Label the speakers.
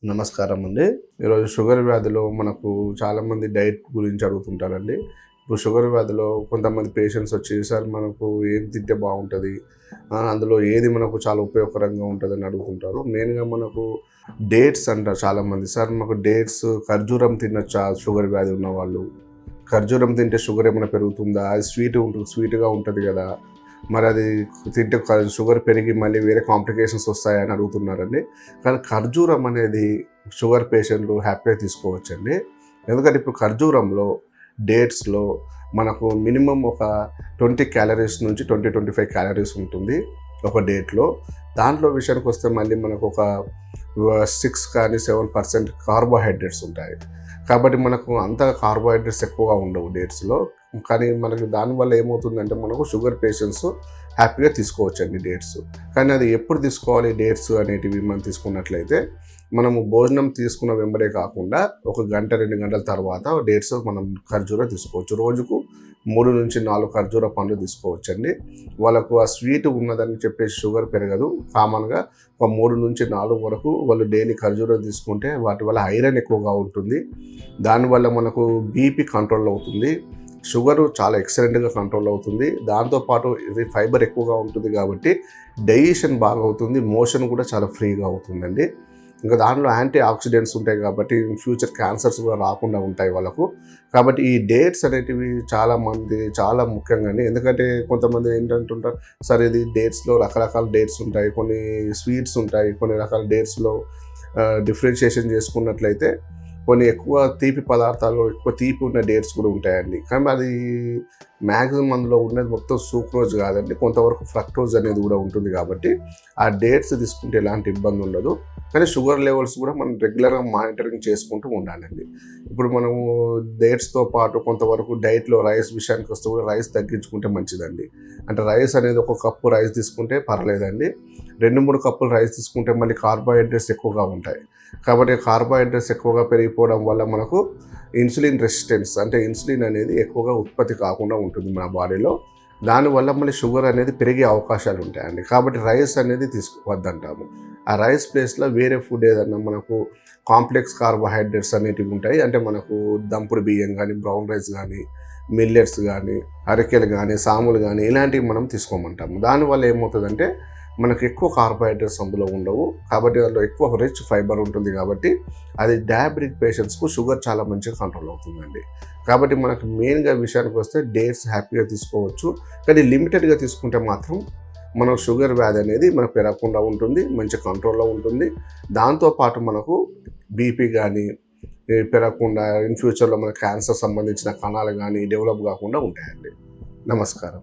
Speaker 1: నమస్కారం అండి. ఈరోజు షుగర్ వ్యాధిలో మనకు చాలామంది డైట్ గురించి అడుగుతుంటారండి. ఇప్పుడు షుగర్ వ్యాధిలో కొంతమంది పేషెంట్స్ వచ్చి, "సార్ మనకు ఏం తింటే బాగుంటుంది? అందులో ఏది మనకు చాలా ఉపయోగకరంగా ఉంటుందని" అడుగుతుంటారు. మెయిన్‌గా మనకు డేట్స్ అంటారు చాలామంది. "సార్ మాకు డేట్స్ ఖర్జూరం తినొచ్చా షుగర్ వ్యాధి ఉన్నవాళ్ళు? ఖర్జూరం తింటే షుగర్ ఏమైనా పెరుగుతుందా? అది స్వీట్‌గా ఉంటది కదా! మరి అది తింటే షుగర్ పెరిగి మళ్ళీ వేరే కాంప్లికేషన్స్ వస్తాయని అడుగుతున్నారండి. కానీ ఖర్జూరం అనేది షుగర్ పేషెంట్లు హ్యాపీగా తీసుకోవచ్చండి. ఎందుకంటే ఇప్పుడు ఖర్జూరంలో, డేట్స్‌లో మనకు మినిమమ్ ఒక 20 క్యాలరీస్ నుంచి 25 క్యాలరీస్ ఉంటుంది ఒక డేట్‌లో. దాంట్లో విషయానికి వస్తే మళ్ళీ మనకు ఒక 6 కానీ 7% కార్బోహైడ్రేట్స్ ఉంటాయి. కాబట్టి మనకు అంత కార్బోహైడ్రేట్స్ ఎక్కువగా ఉండవు డేట్స్‌లో. కానీ మనకి దానివల్ల ఏమవుతుందంటే మనకు షుగర్ పేషెంట్స్ హ్యాపీగా తీసుకోవచ్చండి డేట్స్. కానీ అది ఎప్పుడు తీసుకోవాలి డేట్స్ అనేటివి మనం తీసుకున్నట్లయితే, మనము భోజనం తీసుకున్న వెంబడే కాకుండా ఒక గంట, 2 గంటల తర్వాత డేట్స్ మనం ఖర్జూర తీసుకోవచ్చు. రోజుకు 3-4 ఖర్జూర పండ్లు తీసుకోవచ్చండి. వాళ్ళకు ఆ స్వీట్ ఉన్నదని చెప్పేసి షుగర్ పెరగదు. కామన్‌గా ఒక 3-4 వరకు వాళ్ళు డైలీ ఖర్జూరం తీసుకుంటే వాటి వల్ల ఐరన్ ఎక్కువగా ఉంటుంది. దానివల్ల మనకు బీపీ కంట్రోల్ అవుతుంది. షుగరు చాలా ఎక్సలెంట్‌గా కంట్రోల్ అవుతుంది. దాంతోపాటు ఇది ఫైబర్ ఎక్కువగా ఉంటుంది కాబట్టి డైజెషన్ బాగా అవుతుంది. మోషన్ కూడా చాలా ఫ్రీగా అవుతుందండి. ఇంకా దాంట్లో యాంటీ ఆక్సిడెంట్స్ ఉంటాయి కాబట్టి ఫ్యూచర్ క్యాన్సర్స్ కూడా రాకుండా ఉంటాయి వాళ్ళకు. కాబట్టి ఈ డేట్స్ అనేటివి చాలా ముఖ్యంగానే, ఎందుకంటే కొంతమంది ఏంటంటుంటారు, "సార్ ఇది డేట్స్‌లో రకరకాల డేట్స్ ఉంటాయి. కొన్ని స్వీట్స్ ఉంటాయి. కొన్ని రకాల డేట్స్‌లో డిఫరెన్షియేషన్ చేసుకున్నట్లయితే కొన్ని ఎక్కువ తీపి పదార్థాలు, ఎక్కువ తీపి ఉన్న డేట్స్ కూడా ఉంటాయండి. కానీ అది మ్యాక్సిమం అందులో ఉన్నది మొత్తం సూక్రోజ్ కాదండి. కొంతవరకు ఫ్రక్టోజ్ అనేది కూడా ఉంటుంది కాబట్టి ఆ డేట్స్ తీసుకుంటే ఎలాంటి ఇబ్బంది ఉండదు. కానీ షుగర్ లెవెల్స్ కూడా మనం రెగ్యులర్‌గా మానిటరింగ్ చేసుకుంటూ ఉండాలండి. ఇప్పుడు మనము డేట్స్‌తో పాటు కొంతవరకు డైట్‌లో రైస్ విషయానికి వస్తే కూడా రైస్ తగ్గించుకుంటే మంచిదండి. అంటే రైస్ అనేది ఒక కప్పు రైస్ తీసుకుంటే పర్లేదండి. 2-3 కప్పులు రైస్ తీసుకుంటే మళ్ళీ కార్బోహైడ్రేట్స్ ఎక్కువగా ఉంటాయి. కాబట్టి కార్బోహైడ్రేట్స్ ఎక్కువగా పెరిగిపోవడం వల్ల మనకు ఇన్సులిన్ రెసిస్టెన్స్, అంటే ఇన్సులిన్ అనేది ఎక్కువగా ఉత్పత్తి కాకుండా ఉంటుంది మన బాడీలో. దానివల్ల మళ్ళీ షుగర్ అనేది పెరిగే అవకాశాలు ఉంటాయండి. కాబట్టి రైస్ అనేది తీసుకోవద్దంటాము. ఆ రైస్ ప్లేస్‌లో వేరే ఫుడ్ ఏదన్నా మనకు కాంప్లెక్స్ కార్బోహైడ్రేట్స్ అనేటివి ఉంటాయి. అంటే మనకు దంపుడు బియ్యం కానీ, బ్రౌన్ రైస్ కానీ, మిల్లెట్స్ కానీ, అరికెలు కానీ, సాములు కానీ ఇలాంటివి మనం తీసుకోమంటాము. దానివల్ల ఏమవుతుందంటే మనకు ఎక్కువ కార్బోహైడ్రేట్స్ అందులో ఉండవు. కాబట్టి అందులో ఎక్కువ రిచ్ ఫైబర్ ఉంటుంది కాబట్టి అది డయాబెటిక్ పేషెంట్స్‌కు షుగర్ చాలా మంచిగా కంట్రోల్ అవుతుందండి. కాబట్టి మనకు మెయిన్‌గా విషయానికి వస్తే డేట్స్ హ్యాపీగా తీసుకోవచ్చు. కానీ లిమిటెడ్‌గా తీసుకుంటే మాత్రం మన షుగర్ వ్యాధి అనేది మనకు పెరగకుండా ఉంటుంది. మంచి కంట్రోల్‌లో ఉంటుంది. దాంతోపాటు మనకు బీపీ కానీ పెరగకుండా ఇన్ ఫ్యూచర్‌లో మన క్యాన్సర్ సంబంధించిన కణాలు కానీ డెవలప్ కాకుండా ఉంటాయండి. నమస్కారం.